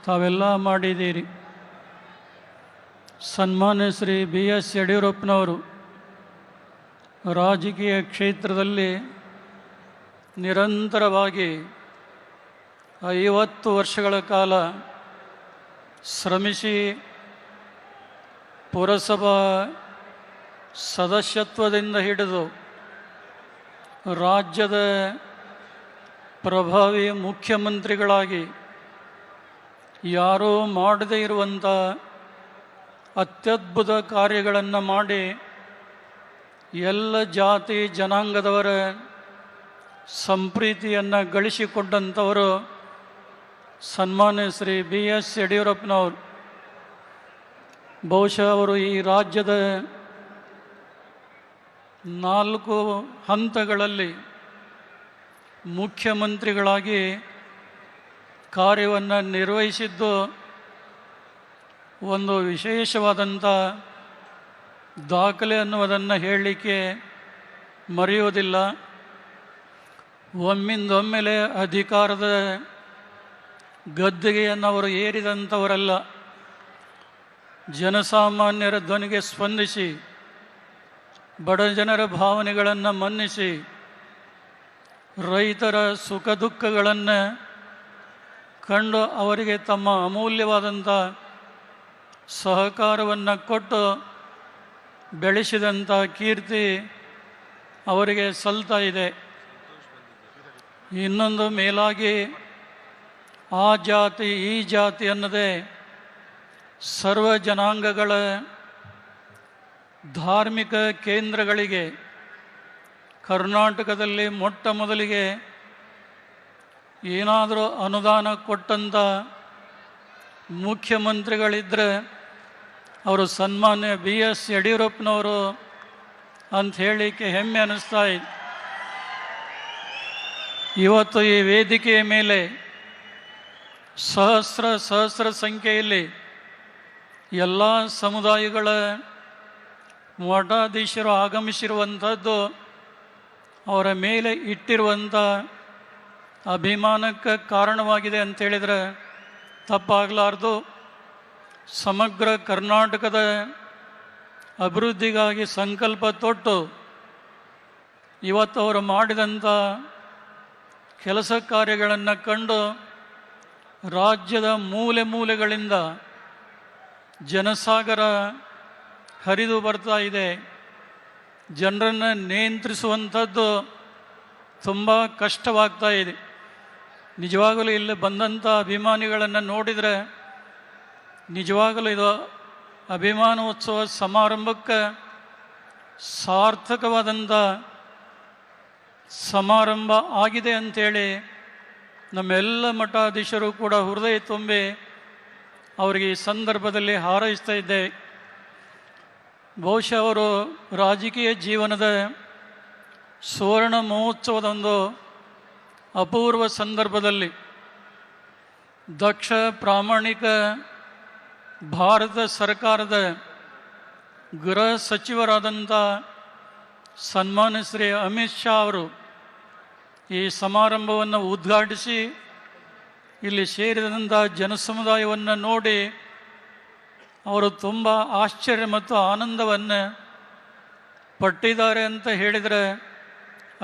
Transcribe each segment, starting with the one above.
ತಾವೆಲ್ಲ ಮಾಡಿದ್ದೀರಿ. ಸನ್ಮಾನ್ಯ ಶ್ರೀ ಬಿ ಎಸ್ ಯಡಿಯೂರಪ್ಪನವರು ರಾಜಕೀಯ ಕ್ಷೇತ್ರದಲ್ಲಿ ನಿರಂತರವಾಗಿ 50 ವರ್ಷಗಳ ಕಾಲ ಶ್ರಮಿಸಿ ಪುರಸಭಾ ಸದಸ್ಯತ್ವದಿಂದ ಹಿಡಿದು ರಾಜ್ಯದ ಪ್ರಭಾವಿ ಮುಖ್ಯಮಂತ್ರಿಗಳಾಗಿ ಯಾರೂ ಮಾಡದೇ ಇರುವಂಥ ಅತ್ಯದ್ಭುತ ಕಾರ್ಯಗಳನ್ನು ಮಾಡಿ ಎಲ್ಲ ಜಾತಿ ಜನಾಂಗದವರ ಸಂಪ್ರೀತಿಯನ್ನು ಗಳಿಸಿಕೊಂಡಂಥವರು ಸನ್ಮಾನ್ಯ ಶ್ರೀ ಬಿ ಎಸ್ ಯಡಿಯೂರಪ್ಪನವರು. ಬಹುಶಃ ಅವರು ಈ ರಾಜ್ಯದ 4 ಹಂತಗಳಲ್ಲಿ ಮುಖ್ಯಮಂತ್ರಿಗಳಾಗಿ ಕಾರ್ಯವನ್ನು ನಿರ್ವಹಿಸಿದ್ದು ಒಂದು ವಿಶೇಷವಾದಂಥ ದಾಖಲೆ ಅನ್ನುವುದನ್ನು ಹೇಳಲಿಕ್ಕೆ ಮರೆಯೋದಿಲ್ಲ. ಒಮ್ಮಿಂದೊಮ್ಮೆಲೆ ಅಧಿಕಾರದ ಗದ್ದುಗೆಯನ್ನು ಅವರು ಏರಿದಂಥವರಲ್ಲ. ಜನಸಾಮಾನ್ಯರ ಧ್ವನಿಗೆ ಸ್ಪಂದಿಸಿ ಬಡ ಜನರ ಭಾವನೆಗಳನ್ನು ಮನ್ನಿಸಿ ರೈತರ ಸುಖ ದುಃಖಗಳನ್ನು ಕಂಡು ಅವರಿಗೆ ತಮ್ಮ ಅಮೂಲ್ಯವಾದಂಥ ಸಹಕಾರವನ್ನು ಕೊಟ್ಟು ಬೆಳೆಸಿದಂಥ ಕೀರ್ತಿ ಅವರಿಗೆ ಸಲ್ತಾ ಇದೆ. ಇನ್ನೊಂದು ಮೇಲಾಗಿ ಆ ಜಾತಿ ಈ ಜಾತಿ ಅನ್ನದೇ ಸರ್ವ ಜನಾಂಗಗಳ ಧಾರ್ಮಿಕ ಕೇಂದ್ರಗಳಿಗೆ ಕರ್ನಾಟಕದಲ್ಲಿ ಮೊಟ್ಟ ಮೊದಲಿಗೆ ಏನಾದರೂ ಅನುದಾನ ಕೊಟ್ಟಂಥ ಮುಖ್ಯಮಂತ್ರಿಗಳಿದ್ದರೆ ಅವರು ಸನ್ಮಾನ್ಯ ಬಿ ಎಸ್ ಯಡಿಯೂರಪ್ಪನವರು ಅಂತ ಹೇಳಲಿಕ್ಕೆ ಹೆಮ್ಮೆ ಅನ್ನಿಸ್ತಾ ಇದೆ. ಇವತ್ತು ಈ ವೇದಿಕೆಯ ಮೇಲೆ ಸಹಸ್ರ ಸಂಖ್ಯೆಯಲ್ಲಿ ಎಲ್ಲ ಸಮುದಾಯಗಳ ಮಠಾಧೀಶರು ಆಗಮಿಸಿರುವಂಥದ್ದು ಅವರ ಮೇಲೆ ಇಟ್ಟಿರುವಂಥ ಅಭಿಮಾನಕ್ಕೆ ಕಾರಣವಾಗಿದೆ ಅಂತೇಳಿದರೆ ತಪ್ಪಾಗಲಾರ್ದು. ಸಮಗ್ರ ಕರ್ನಾಟಕದ ಅಭಿವೃದ್ಧಿಗಾಗಿ ಸಂಕಲ್ಪ ತೊಟ್ಟು ಇವತ್ತು ಅವರು ಮಾಡಿದಂಥ ಕೆಲಸ ಕಾರ್ಯಗಳನ್ನು ಕಂಡು ರಾಜ್ಯದ ಮೂಲೆ ಮೂಲೆಗಳಿಂದ ಜನಸಾಗರ ಹರಿದು ಬರ್ತಾ ಇದೆ. ಜನರನ್ನು ನಿಯಂತ್ರಿಸುವಂಥದ್ದು ತುಂಬ ಕಷ್ಟವಾಗ್ತಾ ಇದೆ. ನಿಜವಾಗಲೂ ಇಲ್ಲಿ ಬಂದಂಥ ಅಭಿಮಾನಿಗಳನ್ನು ನೋಡಿದರೆ ನಿಜವಾಗಲೂ ಇದು ಅಭಿಮಾನೋತ್ಸವ ಸಮಾರಂಭಕ್ಕೆ ಸಾರ್ಥಕವಾದಂಥ ಸಮಾರಂಭ ಆಗಿದೆ ಅಂಥೇಳಿ ನಮ್ಮೆಲ್ಲ ಮಠಾಧೀಶರು ಕೂಡ ಹೃದಯ ತುಂಬಿ ಅವರಿಗೆ ಈ ಸಂದರ್ಭದಲ್ಲಿ ಹಾರೈಸ್ತಾ ಇದ್ದೇವೆ. ಬಹುಶಃ ಅವರು ರಾಜಕೀಯ ಜೀವನದ ಸುವರ್ಣ ಮಹೋತ್ಸವದೊಂದು ಅಪೂರ್ವ ಸಂದರ್ಭದಲ್ಲಿ ದಕ್ಷ ಪ್ರಾಮಾಣಿಕ ಭಾರತ ಸರ್ಕಾರದ ಗೃಹ ಸಚಿವರಾದಂಥ ಸನ್ಮಾನ್ಯ ಶ್ರೀ ಅಮಿತ್ ಶಾ ಅವರು ಈ ಸಮಾರಂಭವನ್ನು ಉದ್ಘಾಟಿಸಿ ಇಲ್ಲಿ ಸೇರಿದಂಥ ಜನಸಮುದಾಯವನ್ನು ನೋಡಿ ಅವರು ತುಂಬ ಆಶ್ಚರ್ಯ ಮತ್ತು ಆನಂದವನ್ನು ಪಟ್ಟಿದ್ದಾರೆ ಅಂತ ಹೇಳಿದರೆ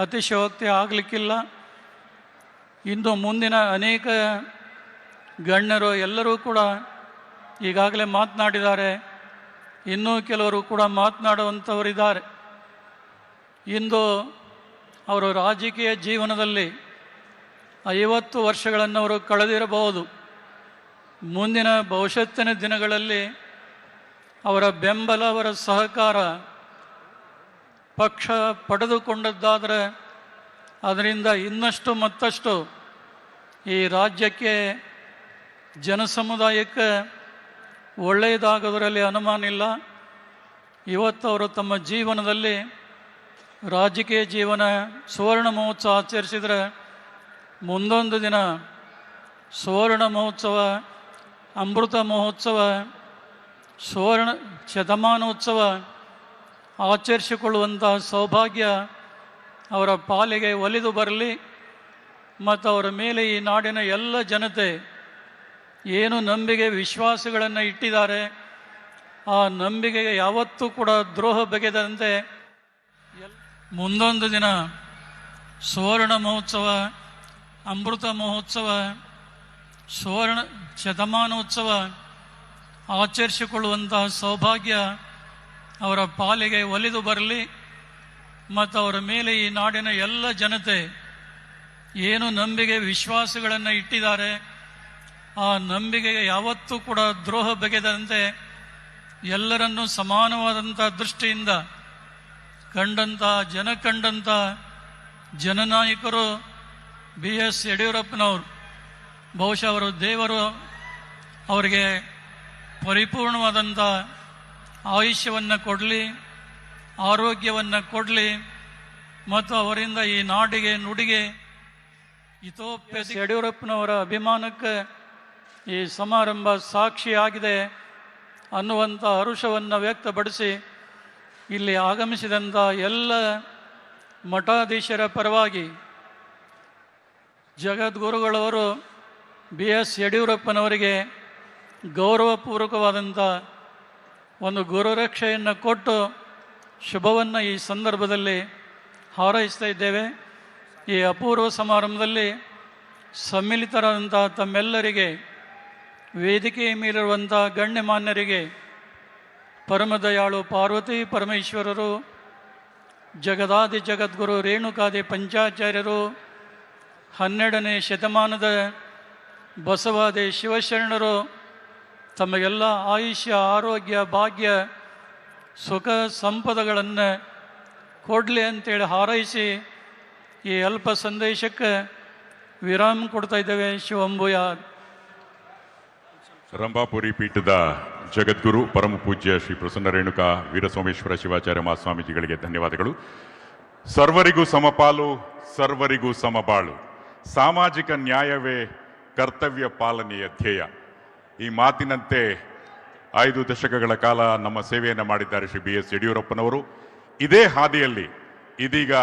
ಅತಿಶಯೋಕ್ತಿ ಆಗಲಿಕ್ಕಿಲ್ಲ. ಇನ್ನು ಮುಂದಿನ ಅನೇಕ ಗಣ್ಯರು ಎಲ್ಲರೂ ಕೂಡ ಈಗಾಗಲೇ ಮಾತನಾಡಿದ್ದಾರೆ. ಇನ್ನೂ ಕೆಲವರು ಕೂಡ ಮಾತನಾಡುವಂಥವರಿದ್ದಾರೆ. ಇಂದು ಅವರು ರಾಜಕೀಯ ಜೀವನದಲ್ಲಿ 50 ವರ್ಷಗಳನ್ನು ಅವರು ಕಳೆದಿರಬಹುದು. ಮುಂದಿನ ಭವಿಷ್ಯತ್ತಿನ ದಿನಗಳಲ್ಲಿ ಅವರ ಬೆಂಬಲ, ಅವರ ಸಹಕಾರ ಪಕ್ಷ ಪಡೆದುಕೊಂಡದ್ದಾದರೆ ಅದರಿಂದ ಇನ್ನಷ್ಟು ಮತ್ತಷ್ಟು ಈ ರಾಜ್ಯಕ್ಕೆ ಜನಸಮುದಾಯಕ್ಕೆ ಒಳ್ಳೆಯದಾಗೋದರಲ್ಲಿ ಅನುಮಾನ ಇಲ್ಲ. ಇವತ್ತು ಅವರು ತಮ್ಮ ಜೀವನದಲ್ಲಿ ರಾಜಕೀಯ ಜೀವನ ಸುವರ್ಣ ಮಹೋತ್ಸವ ಆಚರಿಸಿದರೆ ಮುಂದೊಂದು ದಿನ ಸುವರ್ಣ ಮಹೋತ್ಸವ, ಅಮೃತ ಮಹೋತ್ಸವ, ಸುವರ್ಣ ಶತಮಾನೋತ್ಸವ ಆಚರಿಸಿಕೊಳ್ಳುವಂಥ ಸೌಭಾಗ್ಯ ಅವರ ಪಾಲಿಗೆ ಒಲಿದು ಬರಲಿ. ಮತ್ತು ಅವರ ಮೇಲೆ ಈ ನಾಡಿನ ಎಲ್ಲ ಜನತೆ ಏನು ನಂಬಿಕೆ ವಿಶ್ವಾಸಗಳನ್ನು ಇಟ್ಟಿದ್ದಾರೆ ಆ ನಂಬಿಕೆಗೆ ಯಾವತ್ತೂ ಕೂಡ ದ್ರೋಹ ಬಗೆದಂತೆ ಮುಂದೊಂದು ದಿನ ಸುವರ್ಣ ಮಹೋತ್ಸವ, ಅಮೃತ ಮಹೋತ್ಸವ, ಸುವರ್ಣ ಶತಮಾನೋತ್ಸವ ಆಚರಿಸಿಕೊಳ್ಳುವಂತಹ ಸೌಭಾಗ್ಯ ಅವರ ಪಾಲಿಗೆ ಒಲಿದು ಬರಲಿ ಮತ್ತು ಅವರ ಮೇಲೆ ಈ ನಾಡಿನ ಎಲ್ಲ ಜನತೆ ಏನು ನಂಬಿಕೆ ವಿಶ್ವಾಸಗಳನ್ನು ಇಟ್ಟಿದ್ದಾರೆ ಆ ನಂಬಿಕೆಗೆ ಯಾವತ್ತೂ ಕೂಡ ದ್ರೋಹ ಬಗೆದಂತೆ ಎಲ್ಲರನ್ನೂ ಸಮಾನವಾದಂಥ ದೃಷ್ಟಿಯಿಂದ ಕಂಡಂಥ ಜನನಾಯಕರು BS ಯಡಿಯೂರಪ್ಪನವರು. ಬಹುಶಃ ಅವರು ದೇವರು ಅವರಿಗೆ ಪರಿಪೂರ್ಣವಾದಂಥ ಆಯುಷ್ಯವನ್ನು ಕೊಡಲಿ, ಆರೋಗ್ಯವನ್ನು ಕೊಡಲಿ ಮತ್ತು ಅವರಿಂದ ಈ ನಾಡಿಗೆ ನುಡಿಗೆ ಯಡಿಯೂರಪ್ಪನವರ ಅಭಿಮಾನಕ್ಕೆ ಈ ಸಮಾರಂಭ ಸಾಕ್ಷಿಯಾಗಿದೆ ಅನ್ನುವಂಥ ಹರುಷವನ್ನು ವ್ಯಕ್ತಪಡಿಸಿ ಇಲ್ಲಿ ಆಗಮಿಸಿದಂಥ ಎಲ್ಲ ಮಠಾಧೀಶರ ಪರವಾಗಿ ಜಗದ್ಗುರುಗಳವರು BS ಯಡಿಯೂರಪ್ಪನವರಿಗೆ ಗೌರವಪೂರ್ವಕವಾದಂಥ ಒಂದು ಗುರುರಕ್ಷೆಯನ್ನು ಕೊಟ್ಟು ಶುಭವನ್ನು ಈ ಸಂದರ್ಭದಲ್ಲಿ ಹಾರೈಸ್ತಾ ಇದ್ದೇವೆ. ಈ ಅಪೂರ್ವ ಸಮಾರಂಭದಲ್ಲಿ ಸಮ್ಮಿಲಿತರಾದಂಥ ತಮ್ಮೆಲ್ಲರಿಗೆ, ವೇದಿಕೆಯ ಮೇಲಿರುವಂಥ ಗಣ್ಯಮಾನ್ಯರಿಗೆ, ಪರಮದಯಾಳು ಪಾರ್ವತಿ ಪರಮೇಶ್ವರರು, ಜಗದಾದಿ ಜಗದ್ಗುರು ರೇಣುಕಾದಿ ಪಂಚಾಚಾರ್ಯರು, 12ನೇ ಶತಮಾನದ ಬಸವಾದಿ ಶಿವಶರಣರು ತಮಗೆಲ್ಲ ಆಯುಷ್ಯ, ಆರೋಗ್ಯ, ಭಾಗ್ಯ, ಸುಖ ಸಂಪದಗಳನ್ನು ಕೊಡಲಿ ಅಂತೇಳಿ ಹಾರೈಸಿ ಈ ಅಲ್ಪ ಸಂದೇಶಕ್ಕೆ ವಿರಾಮ ಕೊಡ್ತಾ ಇದ್ದೇವೆ. ಶಿವಂಭೂಯಾತ್. ರಂಭಾಪುರಿ ಪೀಠದ ಜಗದ್ಗುರು ಪರಮ ಪೂಜ್ಯ ಶ್ರೀ ಪ್ರಸನ್ನ ರೇಣುಕಾ ವೀರಸೋಮೇಶ್ವರ ಶಿವಾಚಾರ್ಯ ಮಹಾಸ್ವಾಮೀಜಿಗಳಿಗೆ ಧನ್ಯವಾದಗಳು. ಸರ್ವರಿಗೂ ಸಮಪಾಲು, ಸರ್ವರಿಗೂ ಸಮಬಾಳು, ಸಾಮಾಜಿಕ ನ್ಯಾಯವೇ ಕರ್ತವ್ಯ ಪಾಲನೆಯ ಧ್ಯೇಯ. ಈ ಮಾತಿನಂತೆ 5 ದಶಕಗಳ ಕಾಲ ನಮ್ಮ ಸೇವೆಯನ್ನು ಮಾಡಿದ್ದಾರೆ ಶ್ರೀ BS ಯಡಿಯೂರಪ್ಪನವರು. ಇದೇ ಹಾದಿಯಲ್ಲಿ ಇದೀಗ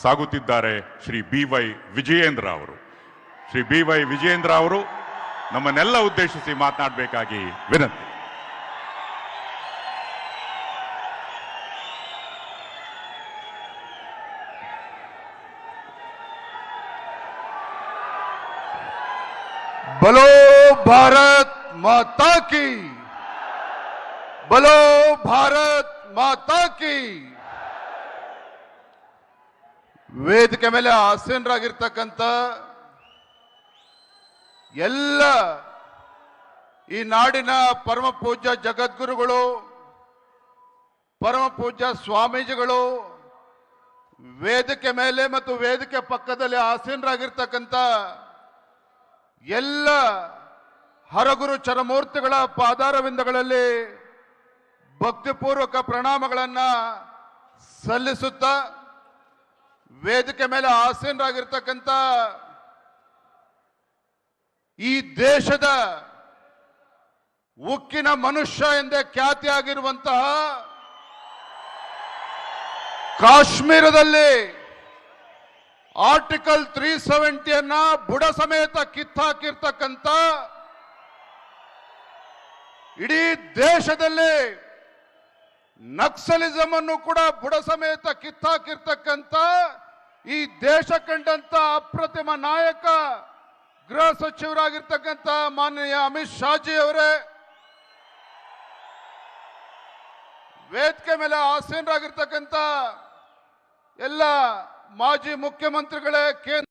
ಸಾಗುತ್ತಿದ್ದಾರೆ ಶ್ರೀ BY ವಿಜಯೇಂದ್ರ ಅವರು. ಶ್ರೀ BY ವಿಜಯೇಂದ್ರ ಅವರು ನಮ್ಮನ್ನೆಲ್ಲ ಉದ್ದೇಶಿಸಿ ಮಾತನಾಡಬೇಕಾಗಿ ವಿನಂತಿ. बोलो भारत माता की, बोलो भारत माता की. ವೇದಿಕೆ ಮೇಲೆ ಆಸೀನರಾಗಿರ್ತಕ್ಕಂಥ ಎಲ್ಲ ಈ ನಾಡಿನ ಪರಮ ಪೂಜ್ಯ ಜಗದ್ಗುರುಗಳು, ಪರಮ ಪೂಜ್ಯ ಸ್ವಾಮೀಜಿಗಳು, ವೇದಿಕೆ ಮೇಲೆ ಮತ್ತು ವೇದಿಕೆ ಪಕ್ಕದಲ್ಲಿ ಆಸೀನರಾಗಿರ್ತಕ್ಕಂಥ ಎಲ್ಲ ಹರಗುರು ಚರಮೂರ್ತಿಗಳ ಪಾದಾರವಿಂದಗಳಲ್ಲಿ ಭಕ್ತಿಪೂರ್ವಕ ಪ್ರಣಾಮಗಳನ್ನು ಸಲ್ಲಿಸುತ್ತಾ, ವೇದಿಕೆ ಮೇಲೆ ಆಸೀನರಾಗಿರ್ತಕ್ಕಂಥ ಈ ದೇಶದ ಉಕ್ಕಿನ ಮನುಷ್ಯ ಎಂದೇ ಖ್ಯಾತಿಯಾಗಿರುವಂತಹ ಕಾಶ್ಮೀರದಲ್ಲಿ ಆರ್ಟಿಕಲ್ 370 ಬುಡ ಸಮೇತ ಕಿತ್ತಾಕಿರ್ತಕ್ಕಂಥ, ಇಡೀ ದೇಶದಲ್ಲಿ ನಕ್ಸಲಿಸಮ್ ಅನ್ನು ಕೂಡ ಬುಡ ಸಮೇತ ಕಿತ್ತಾಕಿರ್ತಕ್ಕಂಥ ಈ ದೇಶ ಕಂಡಂತ ಅಪ್ರತಿಮ ನಾಯಕ ಗೃಹ ಸಚಿವರಾಗಿರ್ತಕ್ಕಂಥ ಮಾನನೀಯ ಅಮಿತ್ ಶಾಜಿ ಅವರೇ, ವೇದಿಕೆ ಮೇಲೆ ಆಸೀನರಾಗಿರ್ತಕ್ಕಂಥ ಎಲ್ಲ ಮಾಜಿ ಮುಖ್ಯಮಂತ್ರಿಗಳೇ, ಕೇಂದ್ರ